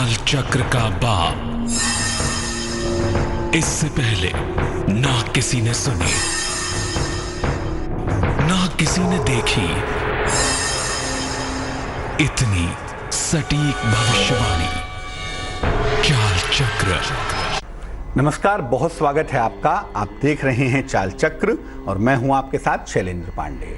चाल चक्र का बाप। इससे पहले ना किसी ने सुनी, ना किसी ने देखी इतनी सटीक भविष्यवाणी। चाल चक्र। नमस्कार, बहुत स्वागत है आपका। आप देख रहे हैं चाल चक्र और मैं हूं आपके साथ शैलेंद्र पांडे।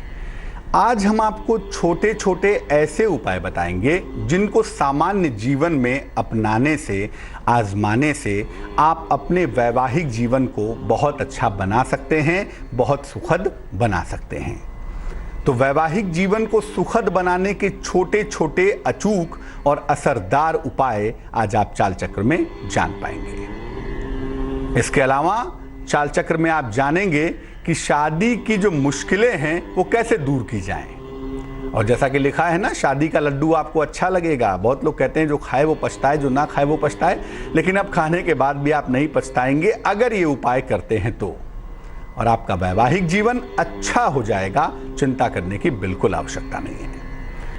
आज हम आपको छोटे छोटे ऐसे उपाय बताएंगे जिनको सामान्य जीवन में अपनाने से, आजमाने से आप अपने वैवाहिक जीवन को बहुत अच्छा बना सकते हैं, बहुत सुखद बना सकते हैं। तो वैवाहिक जीवन को सुखद बनाने के छोटे छोटे अचूक और असरदार उपाय आज आप चाल चक्र में जान पाएंगे। इसके अलावा चाल चक्र में आप जानेंगे कि शादी की जो मुश्किलें हैं वो कैसे दूर की जाएं। और जैसा कि लिखा है ना, शादी का लड्डू आपको अच्छा लगेगा। बहुत लोग कहते हैं जो खाए वो पछताए, जो ना खाए वो पछताए। लेकिन अब खाने के बाद भी आप नहीं पछताएंगे अगर ये उपाय करते हैं तो। और आपका वैवाहिक जीवन अच्छा हो जाएगा, चिंता करने की बिल्कुल आवश्यकता नहीं है।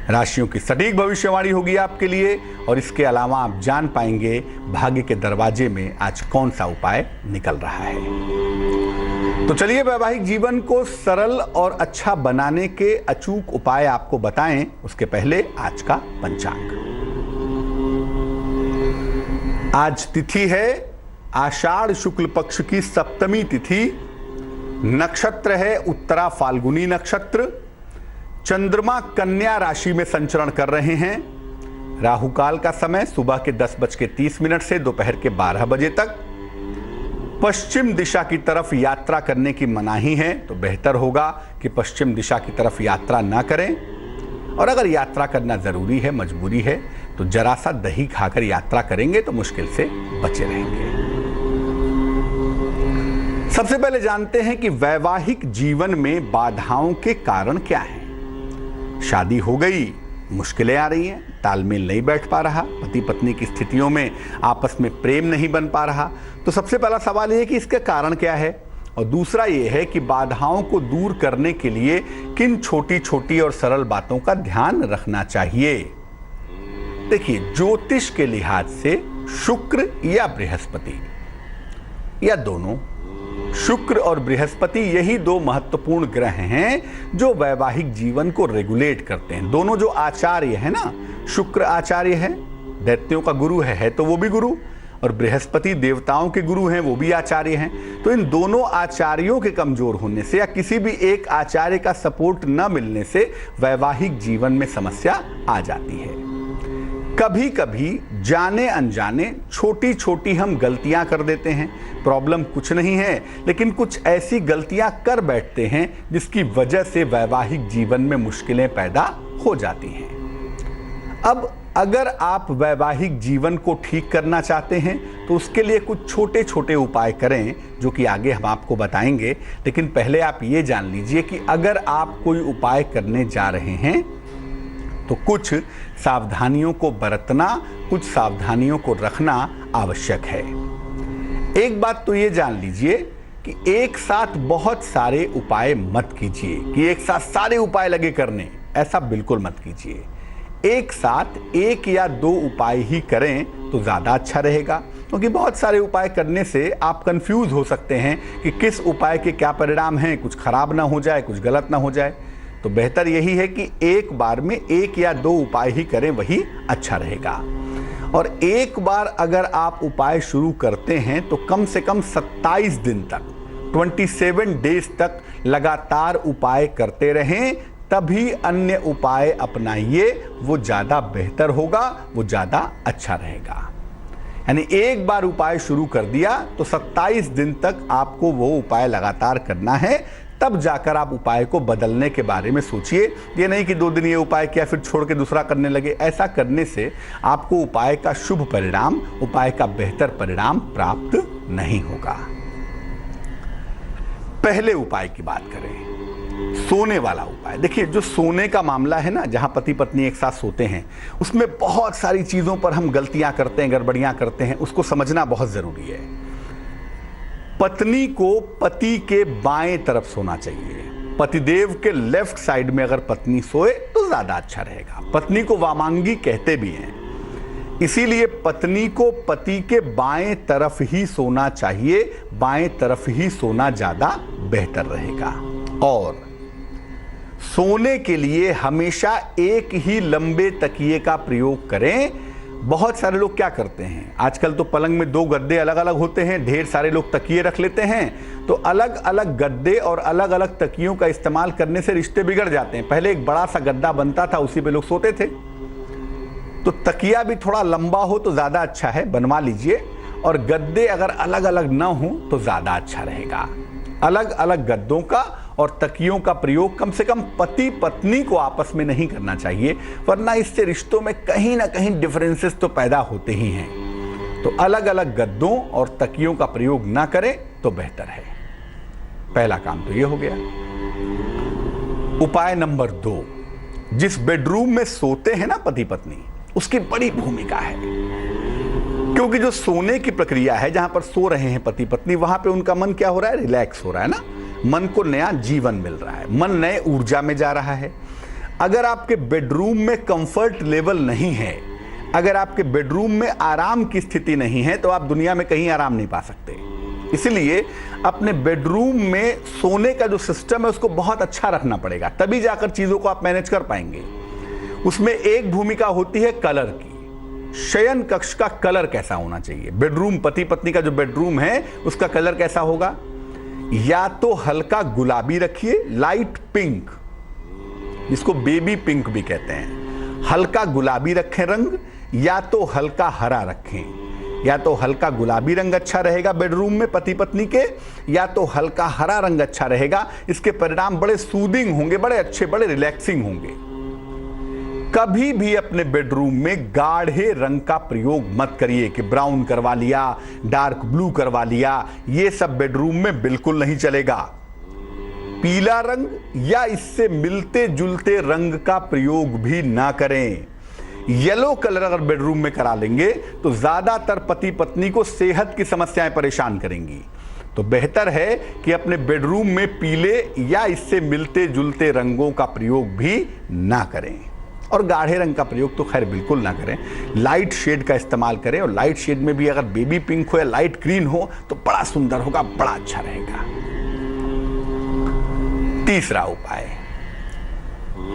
राशियों की सटीक भविष्यवाणी होगी आपके लिए और इसके अलावा आप जान पाएंगे भाग्य के दरवाजे में आज कौन सा उपाय निकल रहा है। तो चलिए वैवाहिक जीवन को सरल और अच्छा बनाने के अचूक उपाय आपको बताएं। उसके पहले आज का पंचांग। आज तिथि है आषाढ़ शुक्ल पक्ष की सप्तमी तिथि। नक्षत्र है उत्तरा फाल्गुनी नक्षत्र। चंद्रमा कन्या राशि में संचरण कर रहे हैं। राहु काल का समय सुबह के 10:30 से दोपहर के 12 बजे तक। पश्चिम दिशा की तरफ यात्रा करने की मनाही है, तो बेहतर होगा कि पश्चिम दिशा की तरफ यात्रा ना करें। और अगर यात्रा करना जरूरी है, मजबूरी है, तो जरा सा दही खाकर यात्रा करेंगे तो मुश्किल से बचे रहेंगे। सबसे पहले जानते हैं कि वैवाहिक जीवन में बाधाओं के कारण क्या हैं। शादी हो गई, मुश्किलें आ रही हैं, तालमेल नहीं बैठ पा रहा, पति पत्नी की स्थितियों में आपस में प्रेम नहीं बन पा रहा। तो सबसे पहला सवाल यह है कि इसके कारण क्या है, और दूसरा यह है कि बाधाओं को दूर करने के लिए किन छोटी छोटी और सरल बातों का ध्यान रखना चाहिए। देखिए, ज्योतिष के लिहाज से शुक्र या बृहस्पति या दोनों, शुक्र और बृहस्पति यही दो महत्वपूर्ण ग्रह हैं जो वैवाहिक जीवन को रेगुलेट करते हैं। दोनों जो आचार्य है ना, शुक्र आचार्य है, दैत्यों का गुरु है तो वो भी गुरु, और बृहस्पति देवताओं के गुरु हैं, वो भी आचार्य हैं। तो इन दोनों आचार्यों के कमजोर होने से या किसी भी एक आचार्य का सपोर्ट न मिलने से वैवाहिक जीवन में समस्या आ जाती है। कभी कभी जाने अनजाने छोटी छोटी हम गलतियां कर देते हैं। प्रॉब्लम कुछ नहीं है, लेकिन कुछ ऐसी गलतियां कर बैठते हैं जिसकी वजह से वैवाहिक जीवन में मुश्किलें पैदा हो जाती हैं। अब अगर आप वैवाहिक जीवन को ठीक करना चाहते हैं तो उसके लिए कुछ छोटे छोटे उपाय करें जो कि आगे हम आपको बताएंगे। लेकिन पहले आप ये जान लीजिए कि अगर आप कोई उपाय करने जा रहे हैं तो कुछ सावधानियों को बरतना, कुछ सावधानियों को रखना आवश्यक है। एक बात तो ये जान लीजिए कि एक साथ बहुत सारे उपाय मत कीजिए, कि एक साथ सारे उपाय लगे करने, ऐसा बिल्कुल मत कीजिए। एक साथ एक या दो उपाय ही करें तो ज़्यादा अच्छा रहेगा, क्योंकि बहुत सारे उपाय करने से आप कंफ्यूज हो सकते हैं कि किस उपाय के क्या परिणाम हैं, कुछ खराब ना हो जाए, कुछ गलत ना हो जाए। तो बेहतर यही है कि एक बार में एक या दो उपाय ही करें, वही अच्छा रहेगा। और एक बार अगर आप उपाय शुरू करते हैं तो कम से कम 27 दिन तक, 27 डेज तक लगातार उपाय करते रहें, तभी अन्य उपाय अपनाइए, वो ज़्यादा बेहतर होगा, वो ज़्यादा अच्छा रहेगा। यानी एक बार उपाय शुरू कर दिया तो 27 दिन तक आपको वो उपाय लगातार करना है, तब जाकर आप उपाय को बदलने के बारे में सोचिए। ये नहीं कि 2 दिन ये उपाय किया फिर छोड़ के दूसरा करने लगे। ऐसा करने से आपको उपाय का शुभ परिणाम, उपाय का बेहतर परिणाम प्राप्त नहीं होगा। पहले उपाय की बात करें, सोने वाला उपाय। देखिए, जो सोने का मामला है ना, जहां पति पत्नी एक साथ सोते हैं, उसमें बहुत सारी चीजों पर हम गलतियां करते हैं, गड़बड़ियां करते हैं, उसको समझना बहुत जरूरी है। पत्नी को पति के बाएं तरफ सोना चाहिए। पतिदेव के लेफ्ट साइड में अगर पत्नी सोए तो ज्यादा अच्छा रहेगा। पत्नी को वामांगी कहते भी हैं। इसीलिए पत्नी को पति के बाएं तरफ ही सोना चाहिए, बाएं तरफ ही सोना ज्यादा बेहतर रहेगा। और सोने के लिए हमेशा एक ही लंबे तकिए का प्रयोग करें। बहुत सारे लोग क्या करते हैं, आजकल तो पलंग में 2 गद्दे अलग अलग होते हैं, ढेर सारे लोग तकिए रख लेते हैं, तो अलग अलग गद्दे और अलग अलग तकियों का इस्तेमाल करने से रिश्ते बिगड़ जाते हैं। पहले एक बड़ा सा गद्दा बनता था, उसी पे लोग सोते थे, तो तकिया भी थोड़ा लंबा हो तो ज्यादा अच्छा है, बनवा लीजिए। और गद्दे अगर अलग अलग ना हो तो ज्यादा अच्छा रहेगा। अलग अलग गद्दों का और तकियों का प्रयोग कम से कम पति पत्नी को आपस में नहीं करना चाहिए, वरना इससे रिश्तों में कहीं ना कहीं डिफरेंसेस तो पैदा होते ही हैं। तो अलग अलग गद्दों और तकियों का प्रयोग ना करें तो बेहतर है। पहला काम तो ये हो गया। उपाय नंबर 2, जिस बेडरूम में सोते हैं ना पति पत्नी, उसकी बड़ी भूमिका है, क्योंकि जो सोने की प्रक्रिया है, जहां पर सो रहे हैं पति पत्नी, वहां पे उनका मन क्या हो रहा है, रिलैक्स हो रहा है ना, मन को नया जीवन मिल रहा है, मन नए ऊर्जा में जा रहा है। अगर आपके बेडरूम में कंफर्ट लेवल नहीं है, अगर आपके बेडरूम में आराम की स्थिति नहीं है, तो आप दुनिया में कहीं आराम नहीं पा सकते। इसलिए अपने बेडरूम में सोने का जो सिस्टम है उसको बहुत अच्छा रखना पड़ेगा, तभी जाकर चीजों को आप मैनेज कर पाएंगे। उसमें एक भूमिका होती है कलर की। शयन कक्ष का कलर कैसा होना चाहिए, बेडरूम, पति पत्नी का जो बेडरूम है उसका कलर कैसा होगा, या तो हल्का गुलाबी रखिए, लाइट पिंक, जिसको बेबी पिंक भी कहते हैं, हल्का गुलाबी रखें रंग, या तो हल्का हरा रखें। या तो हल्का गुलाबी रंग अच्छा रहेगा बेडरूम में पति पत्नी के, या तो हल्का हरा रंग अच्छा रहेगा। इसके परिणाम बड़े सूदिंग होंगे, बड़े अच्छे, बड़े रिलैक्सिंग होंगे। कभी भी अपने बेडरूम में गाढ़े रंग का प्रयोग मत करिए कि ब्राउन करवा लिया, डार्क ब्लू करवा लिया, ये सब बेडरूम में बिल्कुल नहीं चलेगा। पीला रंग या इससे मिलते जुलते रंग का प्रयोग भी ना करें। येलो कलर अगर बेडरूम में करा लेंगे तो ज्यादातर पति पत्नी को सेहत की समस्याएं परेशान करेंगी। तो बेहतर है कि अपने बेडरूम में पीले या इससे मिलते जुलते रंगों का प्रयोग भी ना करें, और गाढ़े रंग का प्रयोग तो खैर बिल्कुल ना करें। लाइट शेड का इस्तेमाल करें, और लाइट शेड में भी अगर बेबी पिंक हो या लाइट ग्रीन हो तो बड़ा सुंदर होगा, बड़ा अच्छा रहेगा। तीसरा उपाय,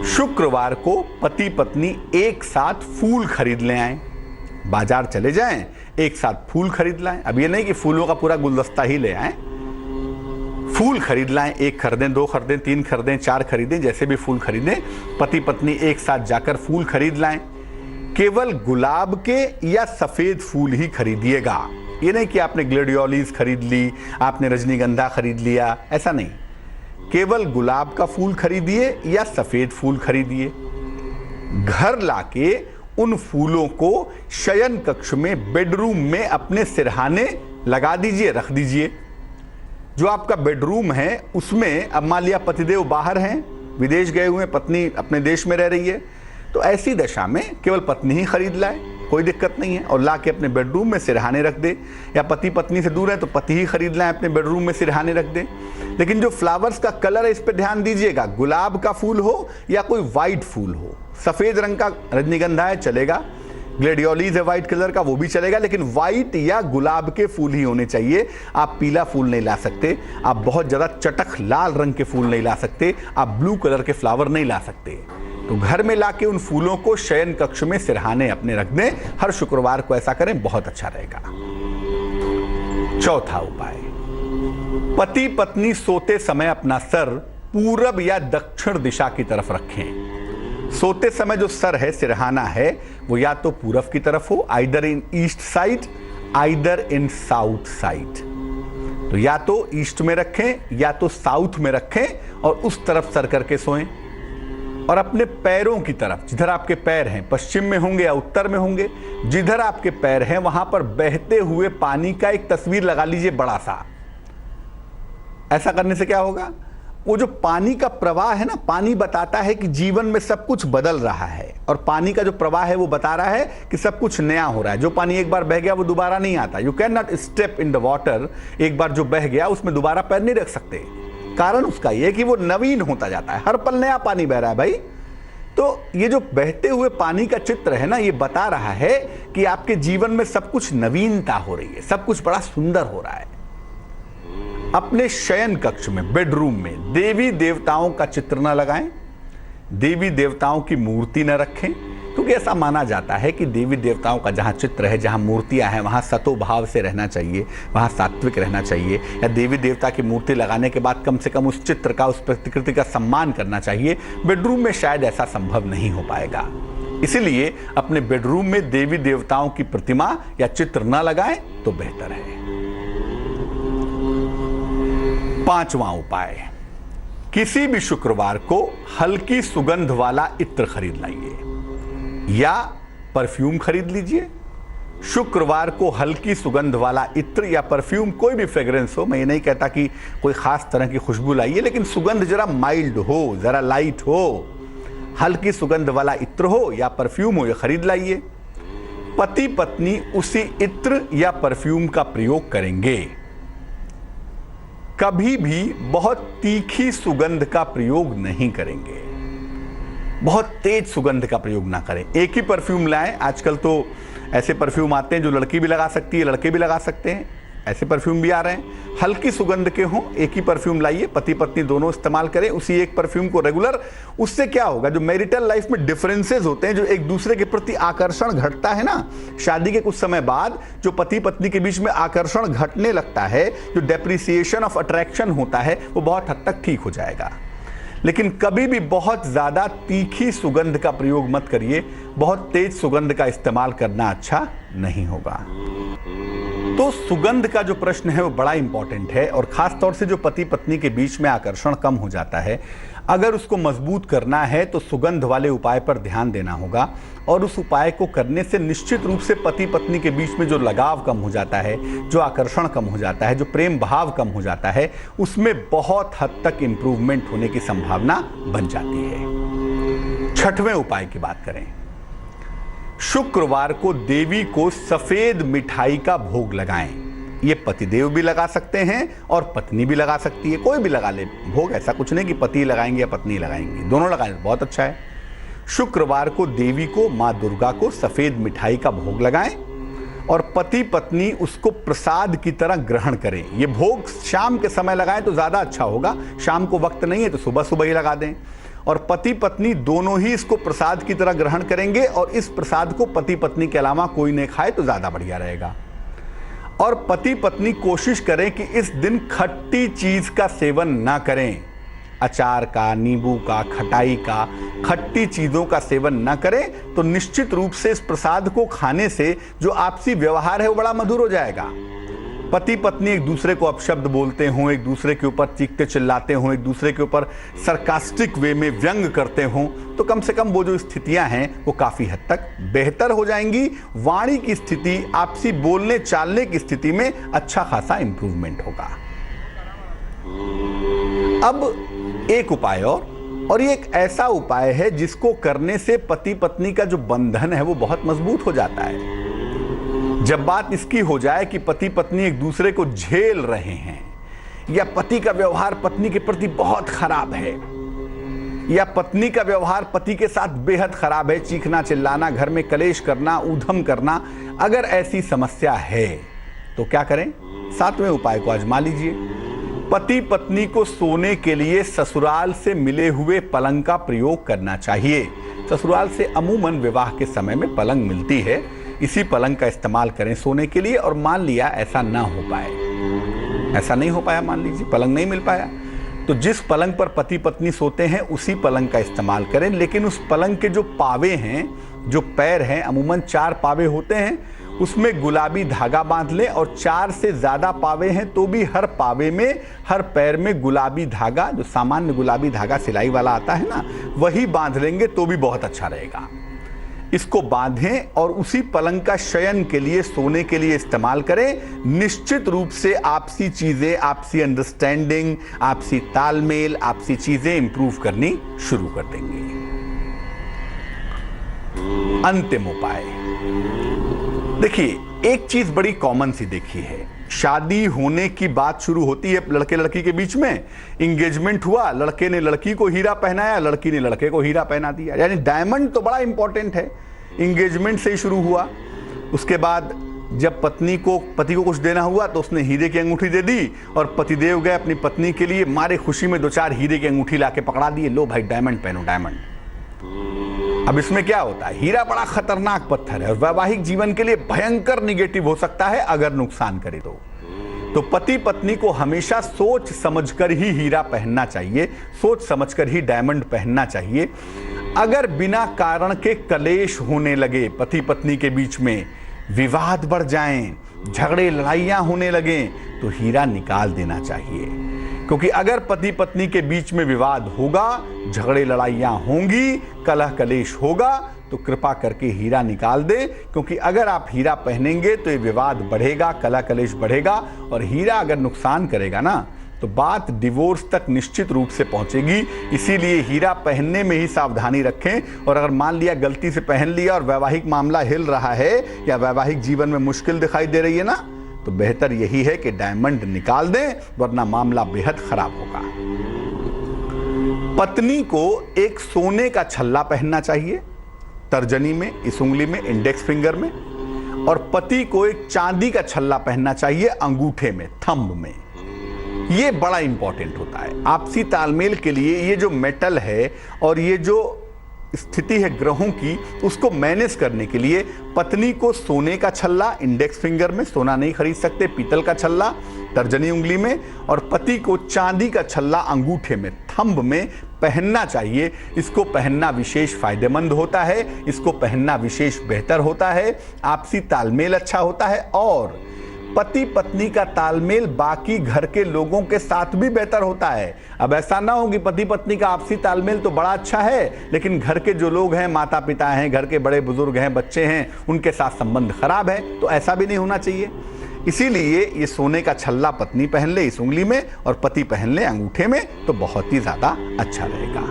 शुक्रवार को पति पत्नी एक साथ फूल खरीद ले आएं। बाजार चले जाएं, एक साथ फूल खरीद लाएं। अब ये नहीं कि फूलों का पूरा गुलदस्ता ही ले आएं, फूल खरीद लाएं। 1 खरीदें, 2 खरीदें, 3 खरीदें, 4 खरीदें, जैसे भी फूल खरीदें, पति पत्नी एक साथ जाकर फूल खरीद लाएं। केवल गुलाब के या सफेद फूल ही खरीदिएगा। ये नहीं कि आपने ग्लेडियोलिस खरीद ली, आपने रजनीगंधा खरीद लिया, ऐसा नहीं। केवल गुलाब का फूल खरीदिए या सफेद फूल खरीदिए। घर लाके उन फूलों को शयन कक्ष में, बेडरूम में अपने सिरहाने लगा दीजिए, रख दीजिए। जो आपका बेडरूम है उसमें, अब मान लिया पतिदेव बाहर हैं, विदेश गए हुए, पत्नी अपने देश में रह रही है, तो ऐसी दशा में केवल पत्नी ही खरीद लाए, कोई दिक्कत नहीं है, और लाके अपने बेडरूम में सिरहाने रख दे। या पति पत्नी से दूर है तो पति ही खरीद लाए, अपने बेडरूम में सिरहाने रख दे। लेकिन जो फ्लावर्स का कलर है इस पर ध्यान दीजिएगा, गुलाब का फूल हो या कोई व्हाइट फूल हो। सफेद रंग का रजनीगंधा है चलेगा, ग्लेडियोलिस है व्हाइट कलर का, वो भी चलेगा, लेकिन व्हाइट या गुलाब के फूल ही होने चाहिए। आप पीला फूल नहीं ला सकते, आप बहुत ज्यादा चटक लाल रंग के फूल नहीं ला सकते, आप ब्लू कलर के फ्लावर नहीं ला सकते। तो घर में लाके उन फूलों को शयन कक्ष में सिरहाने अपने रख दें। हर शुक्रवार को ऐसा करें, बहुत अच्छा रहेगा। चौथा उपाय, पति पत्नी सोते समय अपना सर पूरब या दक्षिण दिशा की तरफ रखें। सोते समय जो सर है, सिरहाना है, वो या तो पूरब की तरफ हो, either in east side, either in south side. तो या तो ईस्ट में रखें या तो साउथ में रखें, और उस तरफ सर करके सोएं। और अपने पैरों की तरफ, जिधर आपके पैर हैं, पश्चिम में होंगे या उत्तर में होंगे, जिधर आपके पैर हैं वहां पर बहते हुए पानी का एक तस्वीर लगा लीजिए, बड़ा सा। ऐसा करने से क्या होगा, वो जो पानी का प्रवाह है ना, पानी बताता है कि जीवन में सब कुछ बदल रहा है, और पानी का जो प्रवाह है वो बता रहा है कि सब कुछ नया हो रहा है। जो पानी एक बार बह गया वो दोबारा नहीं आता। You can not step in the water. एक बार जो बह गया उसमें दोबारा पैर नहीं रख सकते। कारण उसका यह कि वो नवीन होता जाता है, हर पल नया पानी बह रहा है भाई। तो ये जो बहते हुए पानी का चित्र है ना, ये बता रहा है कि आपके जीवन में सब कुछ नवीनता हो रही है, सब कुछ बड़ा सुंदर हो रहा है। अपने शयन कक्ष में, बेडरूम में देवी देवताओं का चित्र न लगाएं, देवी देवताओं की मूर्ति न रखें, क्योंकि ऐसा माना जाता है कि देवी देवताओं का जहाँ चित्र है, जहाँ मूर्तियाँ हैं, वहाँ सतोभाव से रहना चाहिए, वहाँ सात्विक रहना चाहिए, या देवी देवता की मूर्ति लगाने के बाद कम से कम उस चित्र का, उस प्रकृति का सम्मान करना चाहिए। बेडरूम में शायद ऐसा संभव नहीं हो पाएगा, इसीलिए अपने बेडरूम में देवी देवताओं की प्रतिमा या चित्र न लगाएं तो बेहतर है। 5वां उपाय, किसी भी शुक्रवार को हल्की सुगंध वाला इत्र खरीद लाइए या परफ्यूम खरीद लीजिए। शुक्रवार को हल्की सुगंध वाला इत्र या परफ्यूम, कोई भी फ्रेग्रेंस हो, मैं ये नहीं कहता कि कोई खास तरह की खुशबू लाइए, लेकिन सुगंध जरा माइल्ड हो, जरा लाइट हो, हल्की सुगंध वाला इत्र हो या परफ्यूम हो, ये खरीद लाइए। पति पत्नी उसी इत्र या परफ्यूम का प्रयोग करेंगे। कभी भी बहुत तीखी सुगंध का प्रयोग नहीं करेंगे, बहुत तेज सुगंध का प्रयोग ना करें। एक ही परफ्यूम लाएं। आजकल तो ऐसे परफ्यूम आते हैं जो लड़की भी लगा सकती है, लड़के भी लगा सकते हैं, ऐसे परफ्यूम भी आ रहे हैं। हल्की सुगंध के हों, एक ही परफ्यूम लाइए, पति पत्नी दोनों इस्तेमाल करें उसी एक परफ्यूम को रेगुलर। उससे क्या होगा, जो मैरिटल लाइफ में डिफरेंसेस होते हैं, जो एक दूसरे के प्रति आकर्षण घटता है ना, शादी के कुछ समय बाद जो पति पत्नी के बीच में आकर्षण घटने लगता है, जो डेप्रिसिएशन ऑफ अट्रैक्शन होता है, वो बहुत हद तक ठीक हो जाएगा। लेकिन कभी भी बहुत ज्यादा तीखी सुगंध का प्रयोग मत करिए, बहुत तेज सुगंध का इस्तेमाल करना अच्छा नहीं होगा। तो सुगंध का जो प्रश्न है वो बड़ा इंपॉर्टेंट है, और खास तौर से जो पति पत्नी के बीच में आकर्षण कम हो जाता है, अगर उसको मजबूत करना है तो सुगंध वाले उपाय पर ध्यान देना होगा। और उस उपाय को करने से निश्चित रूप से पति पत्नी के बीच में जो लगाव कम हो जाता है, जो आकर्षण कम हो जाता है, जो प्रेम भाव कम हो जाता है, उसमें बहुत हद तक इंप्रूवमेंट होने की संभावना बन जाती है। 6वें उपाय की बात करें, शुक्रवार को देवी को सफेद मिठाई का भोग लगाएं। ये पतिदेव भी लगा सकते हैं और पत्नी भी लगा सकती है, कोई भी लगा ले भोग, ऐसा कुछ नहीं कि पति लगाएंगे या पत्नी लगाएंगी, दोनों लगाएं, बहुत अच्छा है। शुक्रवार को देवी को, मां दुर्गा को सफेद मिठाई का भोग लगाएं और पति पत्नी उसको प्रसाद की तरह ग्रहण करें। ये भोग शाम के समय लगाएं तो ज्यादा अच्छा होगा, शाम को वक्त नहीं है तो सुबह सुबह ही लगा दें। और पति पत्नी दोनों ही इसको प्रसाद की तरह ग्रहण करेंगे, और इस प्रसाद को पति पत्नी के अलावा कोई नहीं खाए तो ज्यादा बढ़िया रहेगा। और पति पत्नी कोशिश करें कि इस दिन खट्टी चीज का सेवन ना करें, अचार का, नींबू का, खटाई का, खट्टी चीजों का सेवन ना करें, तो निश्चित रूप से इस प्रसाद को खाने से जो आपसी व्यवहार है वो बड़ा मधुर हो जाएगा। पति पत्नी एक दूसरे को अपशब्द बोलते हों, एक दूसरे के ऊपर चीखते चिल्लाते हों, एक दूसरे के ऊपर सरकास्टिक वे में व्यंग करते हों, तो कम से कम वो जो स्थितियां हैं वो काफी हद तक बेहतर हो जाएंगी। वाणी की स्थिति, आपसी बोलने चालने की स्थिति में अच्छा खासा इंप्रूवमेंट होगा। अब एक उपाय और ये एक ऐसा उपाय है जिसको करने से पति पत्नी का जो बंधन है वो बहुत मजबूत हो जाता है। जब बात इसकी हो जाए कि पति पत्नी एक दूसरे को झेल रहे हैं, या पति का व्यवहार पत्नी के प्रति बहुत खराब है, या पत्नी का व्यवहार पति के साथ बेहद खराब है, चीखना चिल्लाना, घर में कलेश करना, ऊधम करना, अगर ऐसी समस्या है तो क्या करें? 7वें उपाय को आजमा लीजिए। पति पत्नी को सोने के लिए ससुराल से मिले हुए पलंग का प्रयोग करना चाहिए। ससुराल से अमूमन विवाह के समय में पलंग मिलती है, इसी पलंग का इस्तेमाल करें सोने के लिए। और मान लिया ऐसा ना हो पाए, ऐसा नहीं हो पाया, मान लीजिए पलंग नहीं मिल पाया, तो जिस पलंग पर पति पत्नी सोते हैं उसी पलंग का इस्तेमाल करें। लेकिन उस पलंग के जो पावे हैं, जो पैर हैं, अमूमन 4 पावे होते हैं, उसमें गुलाबी धागा बांध लें। और 4 से ज्यादा पावे हैं तो भी हर पावे में, हर पैर में गुलाबी धागा, जो सामान्य गुलाबी धागा सिलाई वाला आता है ना, वही बांध लेंगे तो भी बहुत अच्छा रहेगा। इसको बांधें और उसी पलंग का शयन के लिए, सोने के लिए इस्तेमाल करें। निश्चित रूप से आपसी चीजें, आपसी अंडरस्टैंडिंग, आपसी तालमेल, आपसी चीजें इंप्रूव करनी शुरू कर देंगे। अंतिम उपाय देखिए, एक चीज बड़ी कॉमन सी देखी है, शादी होने की बात शुरू होती है लड़के लड़की के बीच में, इंगेजमेंट हुआ, लड़के ने लड़की को हीरा पहनाया, लड़की ने लड़के को हीरा पहना दिया। यानी डायमंड तो बड़ा इंपॉर्टेंट है, इंगेजमेंट से ही शुरू हुआ। उसके बाद जब पति को कुछ देना हुआ तो उसने हीरे की अंगूठी दे दी, और पतिदेव गए अपनी पत्नी के लिए, मारे खुशी में 2-4 हीरे की अंगूठी लाके पकड़ा दिए, लो भाई डायमंड पहनो, डायमंड। अब इसमें क्या होता है, हीरा बड़ा खतरनाक पत्थर है और वैवाहिक जीवन के लिए भयंकर निगेटिव हो सकता है अगर नुकसान करे तो पति पत्नी को हमेशा सोच समझकर ही हीरा पहनना चाहिए, सोच समझकर ही डायमंड पहनना चाहिए। अगर बिना कारण के कलेश होने लगे, पति पत्नी के बीच में विवाद बढ़ जाएं, झगड़े लड़ाइयां होने लगें, तो हीरा निकाल देना चाहिए। क्योंकि अगर पति पत्नी के बीच में विवाद होगा, झगड़े लड़ाइयां होंगी, कलह कलेश होगा, तो कृपा करके हीरा निकाल दें। क्योंकि अगर आप हीरा पहनेंगे तो ये विवाद बढ़ेगा, कलह कलेश बढ़ेगा, और हीरा अगर नुकसान करेगा ना तो बात डिवोर्स तक निश्चित रूप से पहुंचेगी। इसीलिए हीरा पहनने में ही सावधानी रखें। और अगर मान लिया गलती से पहन लिया और वैवाहिक मामला हिल रहा है या वैवाहिक जीवन में मुश्किल दिखाई दे रही है ना, तो बेहतर यही है कि डायमंड निकाल दें, वरना मामला बेहद खराब होगा। पत्नी को एक सोने का छल्ला पहनना चाहिए, तर्जनी में, इस उंगली में, इंडेक्स फिंगर में, और पति को एक चांदी का छल्ला पहनना चाहिए अंगूठे में, थंब में। ये बड़ा इंपॉर्टेंट होता है आपसी तालमेल के लिए। ये जो मेटल है और ये जो स्थिति है ग्रहों की, उसको मैनेज करने के लिए पत्नी को सोने का छल्ला इंडेक्स फिंगर में, सोना नहीं खरीद सकते, पीतल का छल्ला तर्जनी उंगली में, और पति को चांदी का छल्ला अंगूठे में, थंब में पहनना चाहिए। इसको पहनना विशेष फायदेमंद होता है, इसको पहनना विशेष बेहतर होता है, आपसी तालमेल अच्छा होता है, और पति पत्नी का तालमेल बाकी घर के लोगों के साथ भी बेहतर होता है। अब ऐसा ना हो कि पति पत्नी का आपसी तालमेल तो बड़ा अच्छा है, लेकिन घर के जो लोग हैं, माता पिता हैं, घर के बड़े बुजुर्ग हैं, बच्चे हैं, उनके साथ संबंध खराब है, तो ऐसा भी नहीं होना चाहिए। इसीलिए ये सोने का छल्ला पत्नी पहन ले इस उंगली में और पति पहन ले अंगूठे में, तो बहुत ही ज्यादा अच्छा रहेगा।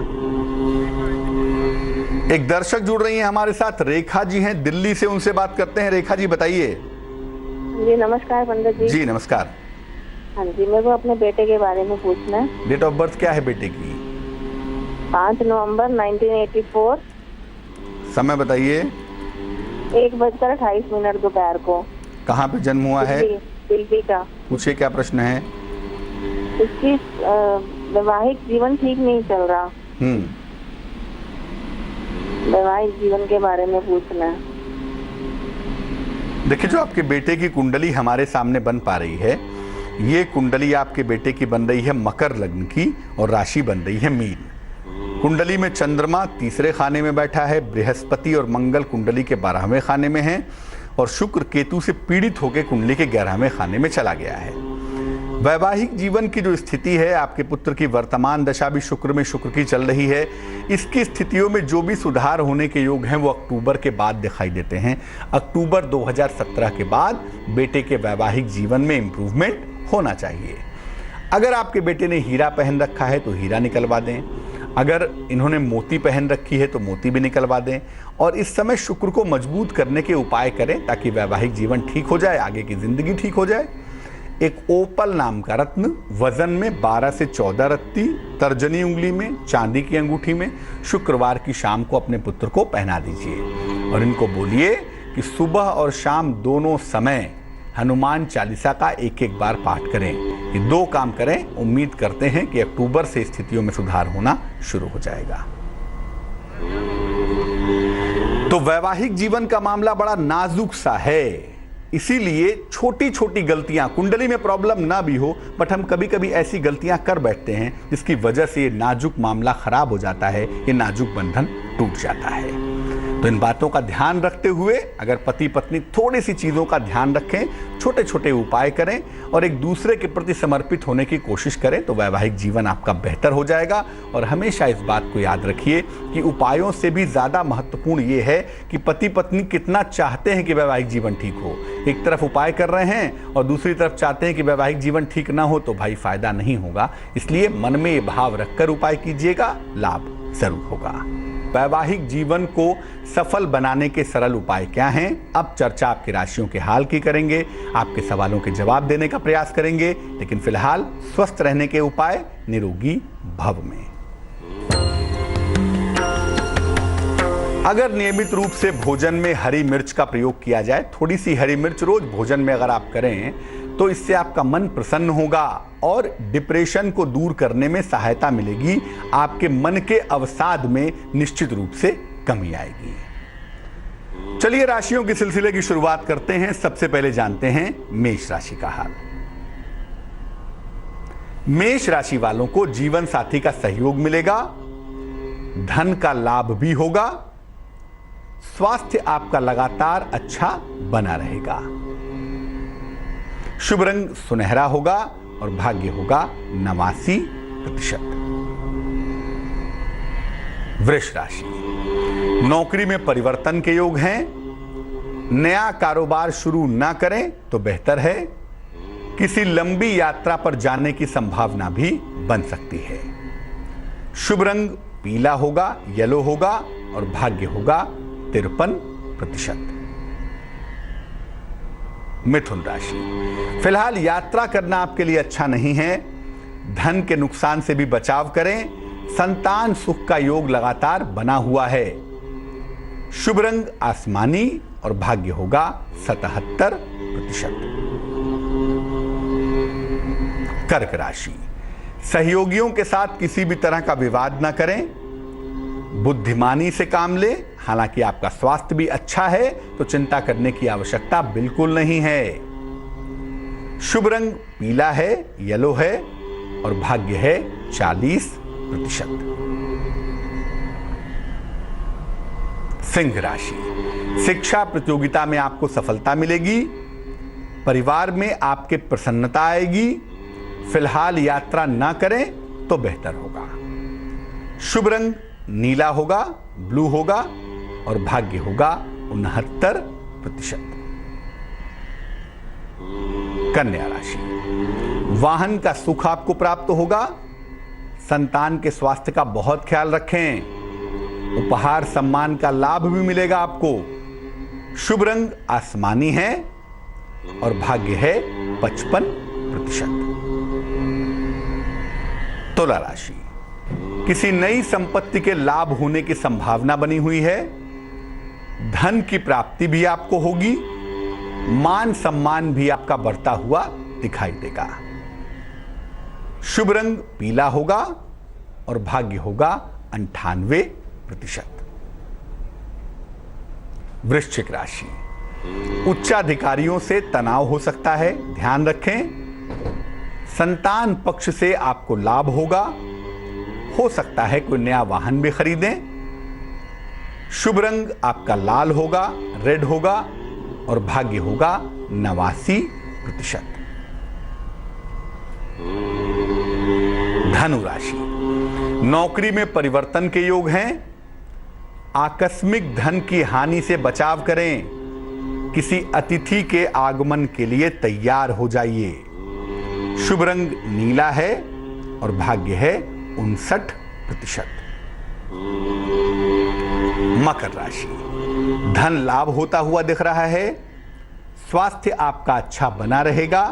एक दर्शक जुड़ रही हैं हमारे साथ, रेखा जी हैं दिल्ली से, उनसे बात करते हैं। रेखा जी बताइए। जी नमस्कार पंडित जी। जी नमस्कार। हाँ जी, मेरे को अपने बेटे के बारे में पूछना है। डेट ऑफ बर्थ क्या है बेटे की? 5 नवंबर 1984। समय बताइए। 1:28 दोपहर को। कहाँ पे जन्म हुआ है? दिल्ली का। पूछिए क्या प्रश्न है? इसकी वैवाहिक जीवन ठीक नहीं चल रहा। वैवाहिक जीवन के बारे में पूछना है। देखिए, जो आपके बेटे की कुंडली हमारे सामने बन पा रही है, ये कुंडली आपके बेटे की बन रही है मकर लग्न की, और राशि बन रही है मीन। कुंडली में चंद्रमा तीसरे खाने में बैठा है, बृहस्पति और मंगल कुंडली के 12वें खाने में हैं, और शुक्र केतु से पीड़ित होकर कुंडली के 11वें खाने में चला गया है। वैवाहिक जीवन की जो स्थिति है, आपके पुत्र की वर्तमान दशा भी शुक्र में शुक्र की चल रही है। इसकी स्थितियों में जो भी सुधार होने के योग हैं वो अक्टूबर के बाद दिखाई देते हैं। अक्टूबर 2017 के बाद बेटे के वैवाहिक जीवन में इंप्रूवमेंट होना चाहिए। अगर आपके बेटे ने हीरा पहन रखा है तो हीरा निकलवा दें, अगर इन्होंने मोती पहन रखी है तो मोती भी निकलवा दें, और इस समय शुक्र को मजबूत करने के उपाय करें ताकि वैवाहिक जीवन ठीक हो जाए, आगे की जिंदगी ठीक हो जाए। एक ओपल नाम का रत्न वजन में 12 से 14 रत्ती तर्जनी उंगली में, चांदी की अंगूठी में, शुक्रवार की शाम को अपने पुत्र को पहना दीजिए, और इनको बोलिए कि सुबह और शाम दोनों समय हनुमान चालीसा का एक बार पाठ करें। ये 2 काम करें, उम्मीद करते हैं कि अक्टूबर से स्थितियों में सुधार होना शुरू हो जाएगा। तो वैवाहिक जीवन का मामला बड़ा नाजुक सा है, इसीलिए छोटी छोटी गलतियां, कुंडली में प्रॉब्लम ना भी हो, बट हम कभी कभी ऐसी गलतियां कर बैठते हैं जिसकी वजह से ये नाजुक मामला खराब हो जाता है, ये नाजुक बंधन टूट जाता है। तो इन बातों का ध्यान रखते हुए अगर पति पत्नी थोड़ी सी चीज़ों का ध्यान रखें, छोटे छोटे उपाय करें और एक दूसरे के प्रति समर्पित होने की कोशिश करें, तो वैवाहिक जीवन आपका बेहतर हो जाएगा। और हमेशा इस बात को याद रखिए कि उपायों से भी ज़्यादा महत्वपूर्ण ये है कि पति पत्नी कितना चाहते हैं कि वैवाहिक जीवन ठीक हो। एक तरफ उपाय कर रहे हैं और दूसरी तरफ चाहते हैं कि वैवाहिक जीवन ठीक ना हो, तो भाई फायदा नहीं होगा। इसलिए मन में ये भाव रखकर उपाय कीजिएगा, लाभ जरूर होगा। वैवाहिक जीवन को सफल बनाने के सरल उपाय क्या हैं? अब चर्चा आपकी राशियों के हाल की करेंगे, आपके सवालों के जवाब देने का प्रयास करेंगे, लेकिन फिलहाल स्वस्थ रहने के उपाय निरोगी भव में। अगर नियमित रूप से भोजन में हरी मिर्च का प्रयोग किया जाए, थोड़ी सी हरी मिर्च रोज भोजन में अगर आप करें तो इससे आपका मन प्रसन्न होगा और डिप्रेशन को दूर करने में सहायता मिलेगी। आपके मन के अवसाद में निश्चित रूप से कमी आएगी। चलिए राशियों के सिलसिले की शुरुआत करते हैं। सबसे पहले जानते हैं मेष राशि का हाल। मेष राशि वालों को जीवन साथी का सहयोग मिलेगा, धन का लाभ भी होगा, स्वास्थ्य आपका लगातार अच्छा बना रहेगा। शुभ रंग सुनहरा होगा और भाग्य होगा 89%। वृष राशि, नौकरी में परिवर्तन के योग हैं। नया कारोबार शुरू ना करें तो बेहतर है। किसी लंबी यात्रा पर जाने की संभावना भी बन सकती है। शुभ रंग पीला होगा, येलो होगा और भाग्य होगा 53%। मिथुन राशि, फिलहाल यात्रा करना आपके लिए अच्छा नहीं है। धन के नुकसान से भी बचाव करें। संतान सुख का योग लगातार बना हुआ है। शुभ रंग आसमानी और भाग्य होगा 77%। कर्क राशि, सहयोगियों के साथ किसी भी तरह का विवाद न करें। बुद्धिमानी से काम ले। हालांकि आपका स्वास्थ्य भी अच्छा है तो चिंता करने की आवश्यकता बिल्कुल नहीं है। शुभ रंग पीला है, येलो है और भाग्य है 40%। सिंह राशि, शिक्षा प्रतियोगिता में आपको सफलता मिलेगी। परिवार में आपके प्रसन्नता आएगी। फिलहाल यात्रा ना करें तो बेहतर होगा। शुभ रंग नीला होगा, ब्लू होगा और भाग्य होगा 69%। कन्या राशि, वाहन का सुख आपको प्राप्त होगा। संतान के स्वास्थ्य का बहुत ख्याल रखें। उपहार सम्मान का लाभ भी मिलेगा आपको। शुभ रंग आसमानी है और भाग्य है 55%। तुला राशि, किसी नई संपत्ति के लाभ होने की संभावना बनी हुई है। धन की प्राप्ति भी आपको होगी। मान सम्मान भी आपका बढ़ता हुआ दिखाई देगा। शुभ रंग पीला होगा और भाग्य होगा 98%। वृश्चिक राशि, उच्चाधिकारियों से तनाव हो सकता है, ध्यान रखें। संतान पक्ष से आपको लाभ होगा। हो सकता है कोई नया वाहन भी खरीदें। शुभ रंग आपका लाल होगा, रेड होगा और भाग्य होगा 89%। धनु राशि, नौकरी में परिवर्तन के योग हैं। आकस्मिक धन की हानि से बचाव करें। किसी अतिथि के आगमन के लिए तैयार हो जाइए। शुभ रंग नीला है और भाग्य है 59%। मकर राशि, धन लाभ होता हुआ दिख रहा है। स्वास्थ्य आपका अच्छा बना रहेगा।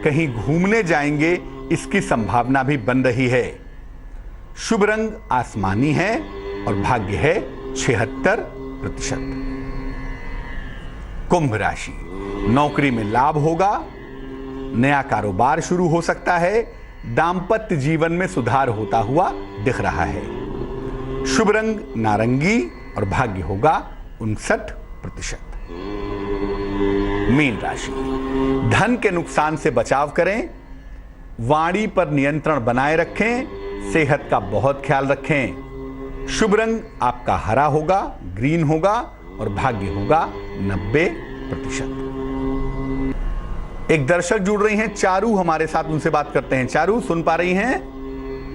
कहीं घूमने जाएंगे इसकी संभावना भी बन रही है। शुभ रंग आसमानी है और भाग्य है 76%। कुंभ राशि, नौकरी में लाभ होगा। नया कारोबार शुरू हो सकता है। दाम्पत्य जीवन में सुधार होता हुआ दिख रहा है। शुभ रंग नारंगी और भाग्य होगा 59%। मीन राशि, धन के नुकसान से बचाव करें। वाणी पर नियंत्रण बनाए रखें। सेहत का बहुत ख्याल रखें। शुभ रंग आपका हरा होगा, ग्रीन होगा और भाग्य होगा 90%। एक दर्शक जुड़ रही हैं, चारू हमारे साथ, उनसे बात करते हैं। चारू सुन पा रही हैं?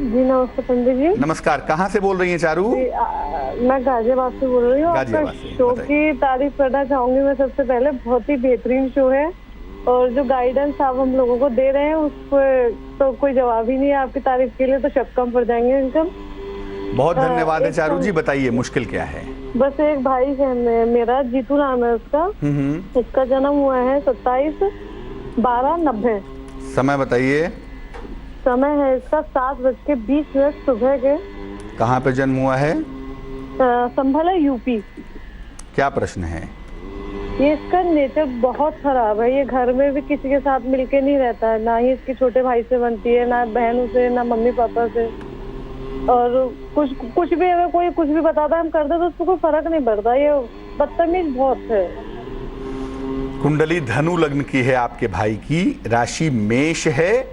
जी नमस्ते पंडित जी। नमस्कार, कहाँ से बोल रही हैं चारू? मैं गाजियाबाद से बोल रही हूँ। आपका शो की तारीफ करना चाहूंगी मैं सबसे पहले। बहुत ही बेहतरीन शो है और जो गाइडेंस आप हम लोगों को दे रहे हैं उस पर तो कोई जवाब ही नहीं है। आपकी तारीफ के लिए तो शक कम पड़ जाएंगे इनकम। बहुत धन्यवाद है चारू जी, बताइए मुश्किल क्या है। बस एक भाई है मेरा, जीतू नाम है उसका। इसका जन्म हुआ है 27/12/90। समय बताइए। समय है इसका 7:20 सुबह के। कहाँ पे जन्म हुआ है? संभल है, यूपी। क्या प्रश्न है? ये इसका नेचर बहुत खराब है, ये घर में भी किसी के साथ मिलके नहीं रहता है, ना ही इसके छोटे भाई से बनती है, ना बहनों से, ना मम्मी पापा से। और कुछ भी अगर कोई कुछ भी बताता है हम करते तो उसको कोई फर्क नहीं पड़ता, ये बदतमीज बहुत है। कुंडली धनु लग्न की है आपके भाई की, राशि मेष है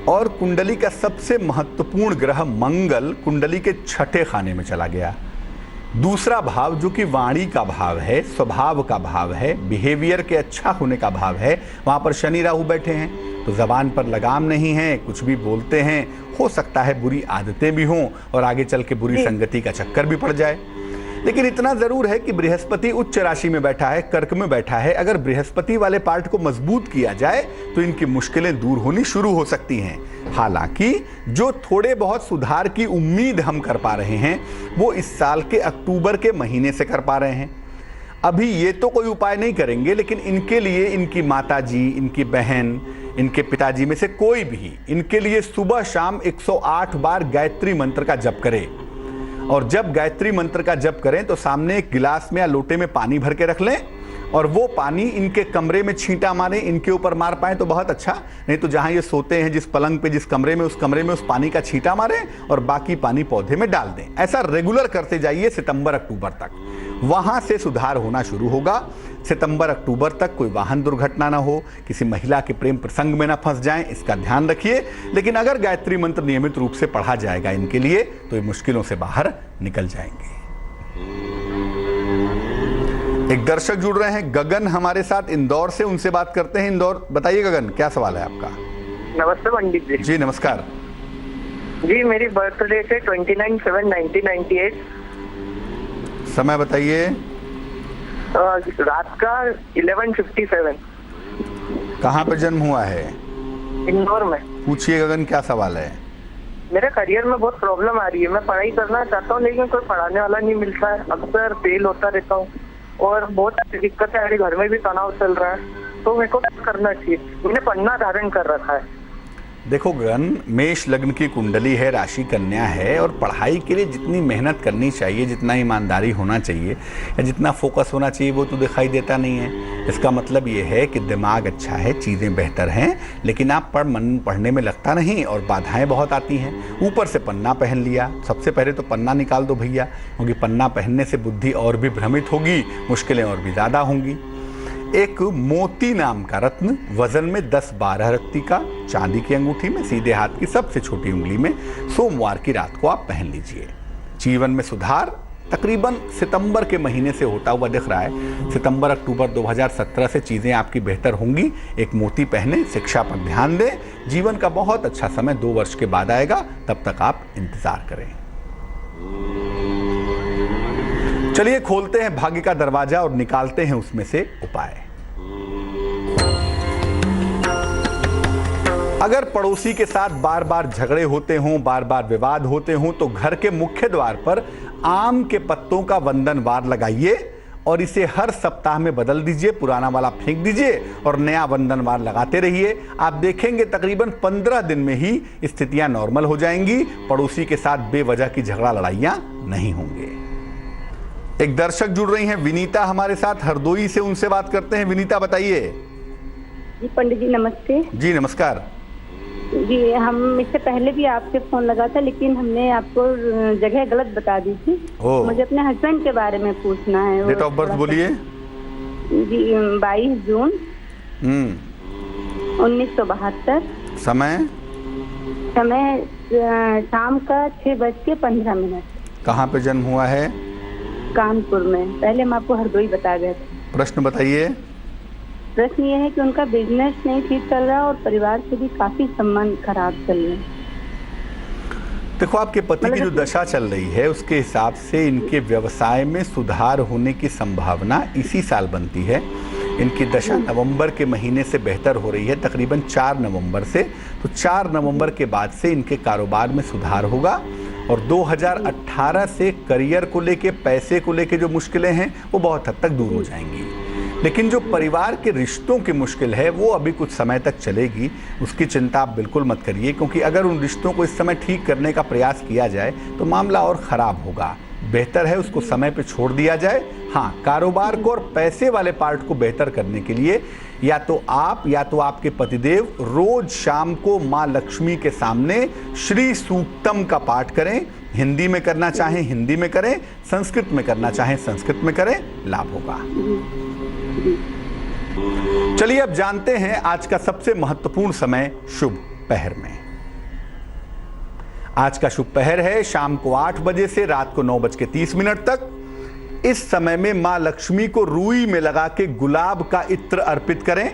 और कुंडली का सबसे महत्वपूर्ण ग्रह मंगल कुंडली के 6ठे खाने में चला गया। दूसरा भाव जो कि वाणी का भाव है, स्वभाव का भाव है, बिहेवियर के अच्छा होने का भाव है, वहां पर शनि राहु बैठे हैं, तो जबान पर लगाम नहीं है, कुछ भी बोलते हैं, हो सकता है बुरी आदतें भी हों और आगे चल के बुरी संगति का चक्कर भी पड़ जाए। लेकिन इतना जरूर है कि बृहस्पति उच्च राशि में बैठा है, कर्क में बैठा है। अगर बृहस्पति वाले पार्ट को मजबूत किया जाए तो इनकी मुश्किलें दूर होनी शुरू हो सकती हैं। हालांकि जो थोड़े बहुत सुधार की उम्मीद हम कर पा रहे हैं वो इस साल के अक्टूबर के महीने से कर पा रहे हैं। अभी ये तो कोई उपाय नहीं करेंगे, लेकिन इनके लिए इनकी माताजी, इनकी बहन, इनके पिताजी में से कोई भी इनके लिए सुबह शाम 108 बार गायत्री मंत्र का जप करे। और जब गायत्री मंत्र का जप करें तो सामने एक गिलास में या लोटे में पानी भर के रख लें और वो पानी इनके कमरे में छींटा मारें। इनके ऊपर मार पाए तो बहुत अच्छा, नहीं तो जहां ये सोते हैं जिस पलंग पे, जिस कमरे में, उस पानी का छींटा मारें और बाकी पानी पौधे में डाल दें। ऐसा रेगुलर करते जाइए सितंबर अक्टूबर तक, वहां से सुधार होना शुरू होगा। सितंबर अक्टूबर तक कोई वाहन दुर्घटना ना हो, किसी महिला के प्रेम प्रसंग में ना फंस जाएं, इसका ध्यान रखिए। लेकिन अगर गायत्री मंत्र नियमित रूप से पढ़ा जाएगा इनके लिए तो ये मुश्किलों से बाहर निकल जाएंगे। एक दर्शक जुड़ रहे हैं, गगन हमारे साथ इंदौर से, उनसे बात करते हैं। इंदौर, बताइए गगन, क्या सवाल है आपका? नमस्ते पंडित जी। जी नमस्कार जी, मेरी बर्थ डेट है 29/7/1998। समय बताइए। रात का 11:57। कहाँ पर जन्म हुआ है? इंदौर में। पूछिए गगन, क्या सवाल है? मेरे करियर में बहुत प्रॉब्लम आ रही है, मैं पढ़ाई करना चाहता हूँ लेकिन कोई पढ़ाने वाला नहीं मिलता है, अक्सर फेल होता रहता हूँ और बहुत दिक्कत है, घर में भी तनाव चल रहा है, तो मेरे को क्या करना चाहिए? मैंने पन्ना धारण कर रखा है। देखो गगन, मेष लग्न की कुंडली है, राशि कन्या है और पढ़ाई के लिए जितनी मेहनत करनी चाहिए, जितना ईमानदारी होना चाहिए या जितना फोकस होना चाहिए वो तो दिखाई देता नहीं है। इसका मतलब ये है कि दिमाग अच्छा है, चीज़ें बेहतर हैं, लेकिन आप मन पढ़ने में लगता नहीं और बाधाएं बहुत आती हैं। ऊपर से पन्ना पहन लिया, सबसे पहले तो पन्ना निकाल दो भैया, क्योंकि पन्ना पहनने से बुद्धि और भी भ्रमित होगी, मुश्किलें और भी ज़्यादा होंगी। एक मोती नाम का रत्न वजन में 10-12 रत्ती का, चांदी की अंगूठी में, सीधे हाथ की सबसे छोटी उंगली में, सोमवार की रात को आप पहन लीजिए। जीवन में सुधार तकरीबन सितंबर के महीने से होता हुआ दिख रहा है। सितंबर अक्टूबर 2017 से चीज़ें आपकी बेहतर होंगी। एक मोती पहने, शिक्षा पर ध्यान दें, जीवन का बहुत अच्छा समय 2 वर्ष के बाद आएगा, तब तक आप इंतजार करें। चलिए खोलते हैं भाग्य का दरवाजा और निकालते हैं उसमें से उपाय। अगर पड़ोसी के साथ बार बार झगड़े होते हों, बार बार विवाद होते हों, तो घर के मुख्य द्वार पर आम के पत्तों का वंदनवार लगाइए और इसे हर सप्ताह में बदल दीजिए, पुराना वाला फेंक दीजिए और नया वंदनवार लगाते रहिए। आप देखेंगे तकरीबन 15 दिन में ही स्थितियां नॉर्मल हो जाएंगी। पड़ोसी के साथ बेवजह की झगड़ा लड़ाइयां नहीं होंगे। एक दर्शक जुड़ रही हैं, विनीता हमारे साथ हरदोई से, उनसे बात करते हैं। विनीता बताइए। जी पंडित जी नमस्ते। जी नमस्कार। जी, हम इससे पहले भी आपसे फोन लगा था लेकिन हमने आपको जगह गलत बता दी थी। मुझे अपने हस्बैंड के बारे में पूछना है। डेट ऑफ बर्थ बोलिए। जी 22 जून 1972। समय शाम का 6:15। कहाँ पे जन्म हुआ है? कानपुर में। पहले हम आपको हरदोई बता गए थे। प्रश्न बताइए। प्रश्न ये है कि उनका बिजनेस नहीं ठीक चल रहा और परिवार से भी काफी संबंध खराब चल रहे हैं। देखो, आपके पति की जो दशा चल रही है उसके हिसाब से इनके व्यवसाय में सुधार होने की संभावना इसी साल बनती है। इनकी दशा नवंबर के महीने से बेहतर हो रही है, तकरीबन 4 नवंबर से। तो 4 नवंबर के बाद से इनके कारोबार में सुधार होगा और 2018 से करियर को लेके, पैसे को लेके जो मुश्किलें हैं वो बहुत हद तक दूर हो जाएंगी। लेकिन जो परिवार के रिश्तों की मुश्किल है वो अभी कुछ समय तक चलेगी, उसकी चिंता आप बिल्कुल मत करिए, क्योंकि अगर उन रिश्तों को इस समय ठीक करने का प्रयास किया जाए तो मामला और ख़राब होगा। बेहतर है उसको समय पे छोड़ दिया जाए। हाँ, कारोबार को और पैसे वाले पार्ट को बेहतर करने के लिए या तो आप या तो आपके पतिदेव रोज शाम को माँ लक्ष्मी के सामने श्री सूक्तम का पाठ करें। हिंदी में करना चाहें हिंदी में करें, संस्कृत में करना चाहें संस्कृत में करें, लाभ होगा। चलिए अब जानते हैं आज का सबसे महत्वपूर्ण समय शुभ पहर में। आज का शुभ पहर है शाम को 8 बजे से रात को 9:30 तक। इस समय में मां लक्ष्मी को रुई में लगा के गुलाब का इत्र अर्पित करें।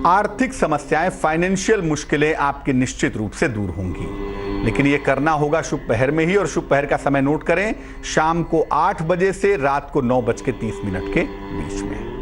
आर्थिक समस्याएं, फाइनेंशियल मुश्किलें आपकी निश्चित रूप से दूर होंगी, लेकिन यह करना होगा शुभ पहर में ही। और शुभ पहर का समय नोट करें, शाम को 8 बजे से रात को 9:30 के बीच में।